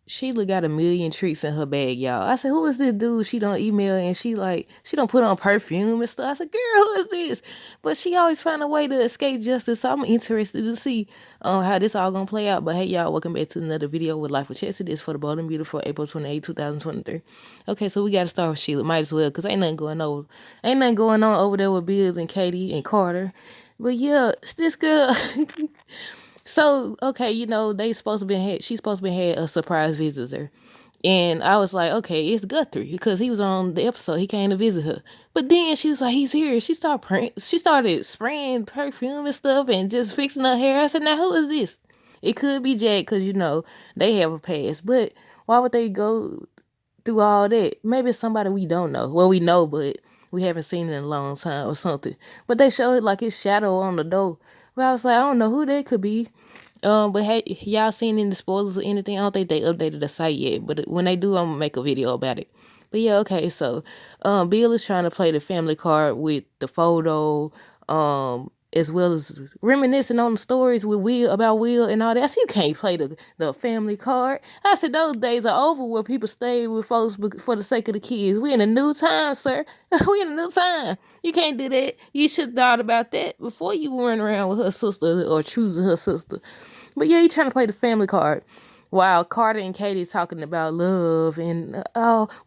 Sheila got a million tricks in her bag, y'all. I said, who is this dude? She don't email and she don't put on perfume and stuff. I said, girl, who is this? But she always find a way to escape justice. So I'm interested to see how this all gonna play out. But hey, y'all, welcome back to another video with Life with Chelsea. This for the Bold and Beautiful, April 28, 2023. Okay, so we gotta start with Sheila. Might as well, cause ain't nothing going on over there with Bill and Katie and Carter. But yeah, this girl. So, okay, she's supposed to be had a surprise visitor. And I was like, okay, it's Guthrie because he was on the episode. He came to visit her. But then she was like, he's here. She started spraying perfume and stuff and just fixing her hair. I said, now who is this? It could be Jack because, they have a past. But why would they go through all that? Maybe it's somebody we don't know. Well, we know, but we haven't seen it in a long time or something. But they showed like his shadow on the door. But I was like, I don't know who that could be. But hey, y'all seen any spoilers or anything? I don't think they updated the site yet, but when they do, I'm gonna make a video about it. But yeah, okay, so Bill is trying to play the family card with the photo, as well as reminiscing on the stories with Will and all that. I said, you can't play the family card. I said those days are over where people stay with folks for the sake of the kids. We in a new time, sir. We in a new time. You can't do that. You should have thought about that before you run around with her sister or choosing her sister. But yeah, he trying to play the family card. While Carter and Katie talking about love and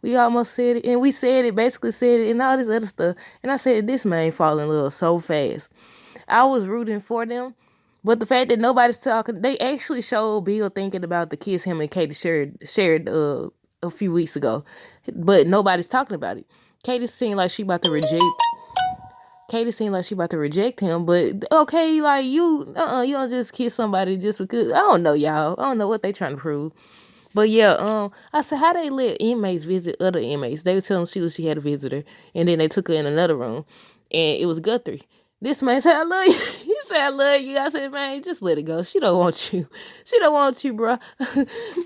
we almost said it and we basically said it and all this other stuff. And I said this man fall in love so fast. I was rooting for them, but the fact that nobody's talking, they actually showed Bill thinking about the kiss him and Katie shared a few weeks ago, but nobody's talking about it. Katie seemed like she about to reject. Katie seemed like she about to reject him, but okay, like you don't just kiss somebody just because. I don't know, y'all. I don't know what they trying to prove. But yeah, I said how they let inmates visit other inmates. They were telling Sheila she had a visitor, and then they took her in another room, and it was Guthrie. This man said, I love you. He said, I love you. I said, man, just let it go. She don't want you. She don't want you, bro.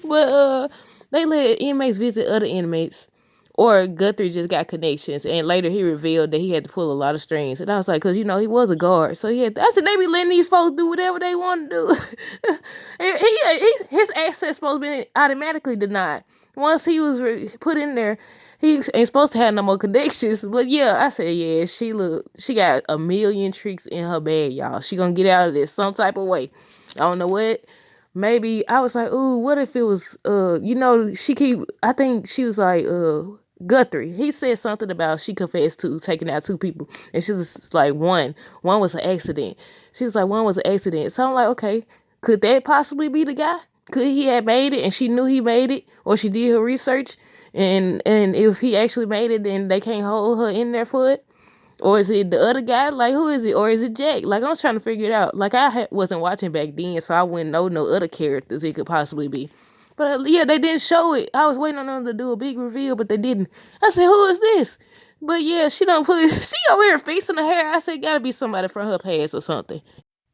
But they let inmates visit other inmates. Or Guthrie just got connections, and later he revealed that he had to pull a lot of strings. And I was like, because, he was a guard. So I said, they be letting these folks do whatever they want to do. His access supposed to be automatically denied. Once he was put in there, he ain't supposed to have no more connections. But yeah, I said, yeah, she got a million tricks in her bag, y'all. She gonna get out of this some type of way. I don't know what. Maybe I was like, ooh, what if it was, I think she was like, Guthrie. He said something about she confessed to taking out two people. And she was like, one was an accident. She was like, one was an accident. So I'm like, okay, could that possibly be the guy? Could he have made it and she knew he made it, or she did her research and if he actually made it, then they can't hold her in there for it? Or is it the other guy? Like, who is it? Or is it Jack? Like, I was trying to figure it out. Like, wasn't watching back then, so I wouldn't know no other characters it could possibly be. But yeah, they didn't show it. I was waiting on them to do a big reveal, but they didn't. I said, who is this? But yeah, she don't put she over here fixing her hair. I said, gotta be somebody from her past or something.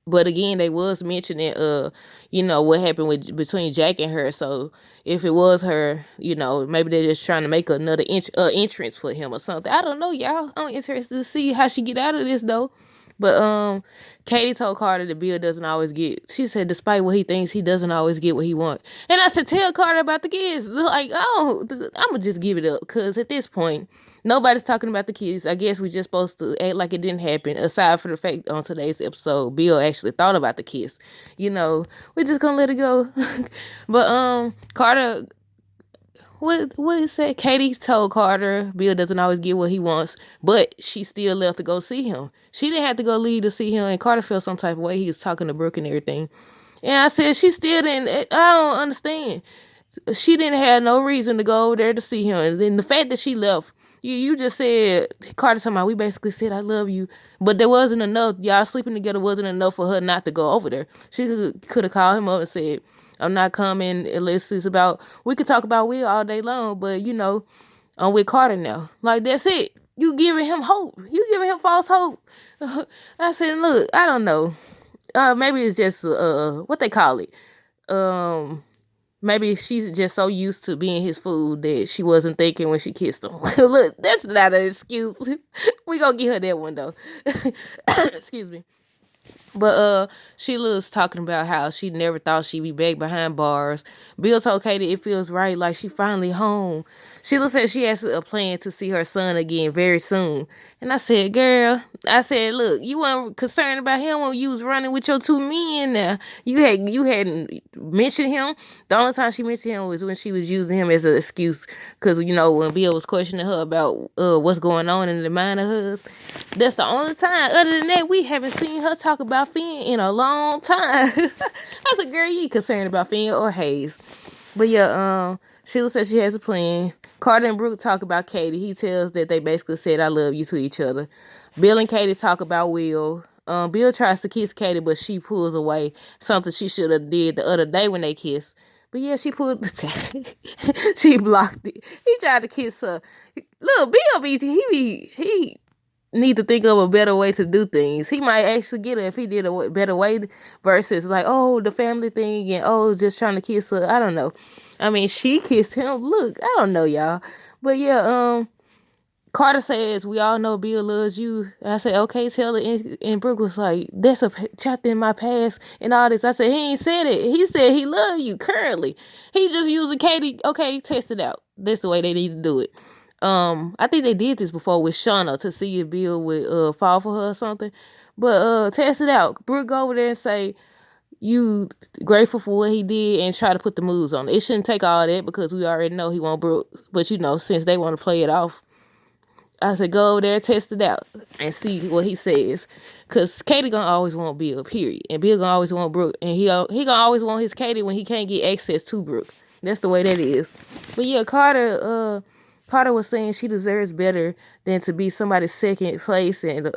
But again, they was mentioning, what happened between Jack and her. So if it was her, maybe they're just trying to make another entrance for him or something. I don't know, y'all. I'm interested to see how she get out of this though. But Katie told Carter that Bill doesn't always get. She said, despite what he thinks, he doesn't always get what he wants. And I said, tell Carter about the kids. Like, oh, I'm gonna just give it up because at this point, nobody's talking about the kids. I guess we're just supposed to act like it didn't happen, aside from the fact on today's episode, Bill actually thought about the kiss. We're just gonna let it go. But Carter, what is that? Katie told Carter Bill doesn't always get what he wants, but she still left to go see him. She didn't have to go leave to see him, and Carter felt some type of way. He was talking to Brooke and everything. And I said, she still didn't. I don't understand. She didn't have no reason to go over there to see him. And then the fact that she left, you just said, Carter talking about, we basically said, I love you. But there wasn't enough. Y'all sleeping together wasn't enough for her not to go over there. She could have called him up and said, I'm not coming unless it's about, we could talk about Will all day long, but I'm with Carter now. Like, that's it. You giving him hope. You giving him false hope. I said, look, I don't know. Maybe it's just, what they call it. Maybe she's just so used to being his food that she wasn't thinking when she kissed him. Look, that's not an excuse. We gonna give her that one though. Excuse me. But Sheila was talking about how she never thought she'd be back behind bars. Bill told Katie it feels right, like she finally home. Sheila said she has a plan to see her son again very soon. And I said, girl, I said, look, you weren't concerned about him when you was running with your two men now. You hadn't mentioned him. The only time she mentioned him was when she was using him as an excuse. Cause when Bill was questioning her about what's going on in the mind of hers. That's the only time. Other than that, we haven't seen her talk about Finn in a long time. I said, girl, you ain't concerned about Finn or Hayes. But yeah, Sheila said she has a plan. Carter and Brooke talk about Katie. He tells that they basically said I love you to each other. Bill and Katie talk about Will. Bill tries to kiss Katie, but she pulls away. Something she should have did the other day when they kissed. But yeah, she pulled. She blocked it. He tried to kiss her. Look, Bill he need to think of a better way to do things. He might actually get it if he did a better way versus like, oh, the family thing and oh, just trying to kiss her. I don't know. I mean, she kissed him. Look, I don't know, y'all. But yeah, Carter says, we all know Bill loves you. And I said, okay, tell it. And Brooke was like, that's a chapter in my past and all this. I said, he ain't said it. He said he loves you currently. He just using Katie. Okay, test it out. That's the way they need to do it. I think they did this before with Shauna to see if Bill would fall for her or something. But test it out. Brooke go over there and say, you grateful for what he did and try to put the moves on it. It shouldn't take all that because we already know he won't Brooke. But since they want to play it off, I said, go over there, test it out, and see what he says. Because Katie gonna always want Bill, period. And Bill gonna always want Brooke. And he gonna always want his Katie when he can't get access to Brooke. That's the way that is. But yeah, Carter was saying she deserves better than to be somebody's second place and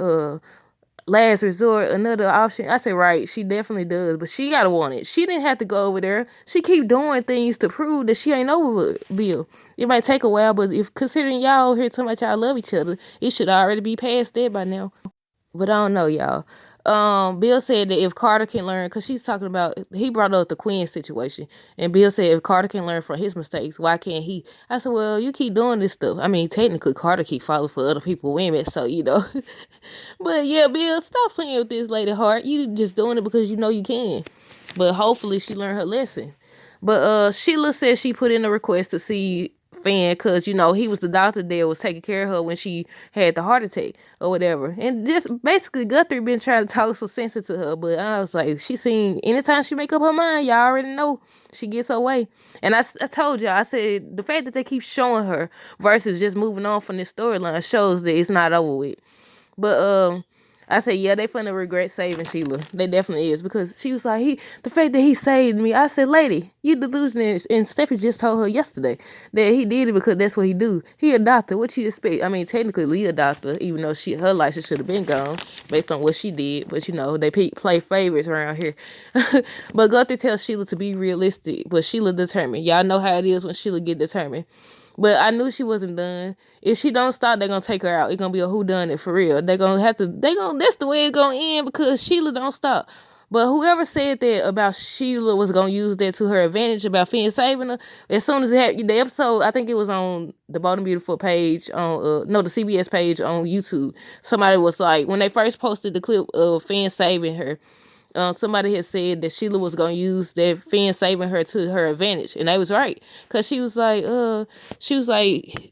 last resort, another option. I say, right, she definitely does, but she gotta want it. She didn't have to go over there. She keep doing things to prove that she ain't over Bill. It might take a while, but if considering y'all here so much y'all love each other, it should already be past that by now. But I don't know, y'all. Bill said that if Carter can learn, because she's talking about, he brought up the Quinn situation, and Bill said if Carter can learn from his mistakes, why can't he? I said, well, you keep doing this stuff. I mean, technically, Carter keep falling for other people, women, so But yeah, Bill, stop playing with this lady heart. You just doing it because you know you can. But hopefully she learned her lesson. But Sheila said she put in a request to see Fan because he was the doctor that was taking care of her when she had the heart attack or whatever. And just basically Guthrie been trying to talk some sense into her, but I was like, she seen anytime she make up her mind, y'all already know she gets her way. And I told y'all, I said the fact that they keep showing her versus just moving on from this storyline shows that it's not over with. But I said, yeah, they finna regret saving Sheila. They definitely is, because she was like, the fact that he saved me. I said, lady, you delusional. And Steffi just told her yesterday that he did it because that's what he do. He a doctor. What you expect? I mean, technically, Lee a doctor, even though her license should have been gone based on what she did. But they play favorites around here. But Guthrie tells Sheila to be realistic, but Sheila determined. Y'all know how it is when Sheila get determined. But I knew she wasn't done. If she don't stop, they're gonna take her out. It's gonna be a whodunit for real. That's the way it's gonna end because Sheila don't stop. But whoever said that about Sheila was gonna use that to her advantage about Finn saving her, as soon as it happened, the episode, I think it was on the Bottom Beautiful page on the CBS page on YouTube. Somebody was like, when they first posted the clip of Finn saving her, somebody had said that Sheila was gonna use that Finn saving her to her advantage, and they was right, cause she was like,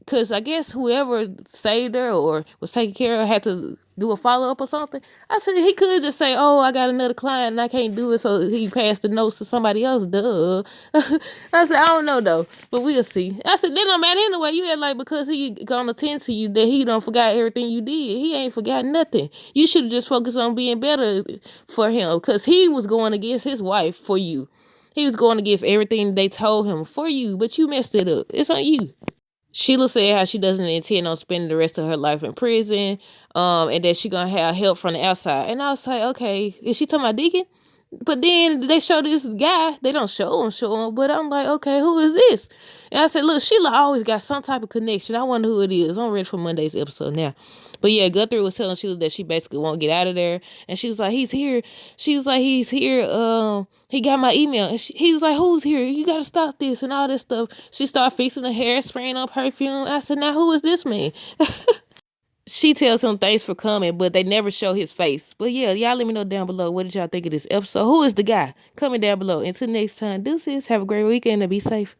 cause I guess whoever saved her or was taking care of her had to do a follow up or something. I said he could just say, oh, I got another client and I can't do it, so he passed the notes to somebody else. Duh. I said I don't know though, but we'll see. I said that don't matter anyway. You had like because he gonna attend to you that he don't forgot everything you did. He ain't forgot nothing. You should have just focused on being better for him, because he was going against his wife for you. He was going against everything they told him for you, but you messed it up. It's on you. Sheila said how she doesn't intend on spending the rest of her life in prison, and that she gonna have help from the outside. And I was like, okay, is she talking about Deacon? But then they show this guy. They don't show him, but I'm like, okay, who is this? And I said, look, Sheila always got some type of connection. I wonder who it is. I'm ready for Monday's episode now. But yeah, Guthrie was telling Sheila that she basically won't get out of there. And she was like, he's here. She was like, he's here. He got my email. And he was like, who's here? You got to stop this and all this stuff. She started fixing the hair, spraying on perfume. I said, now who is this man? She tells him thanks for coming, but they never show his face. But yeah, y'all let me know down below. What did y'all think of this episode? Who is the guy? Comment down below. Until next time, deuces. Have a great weekend and be safe.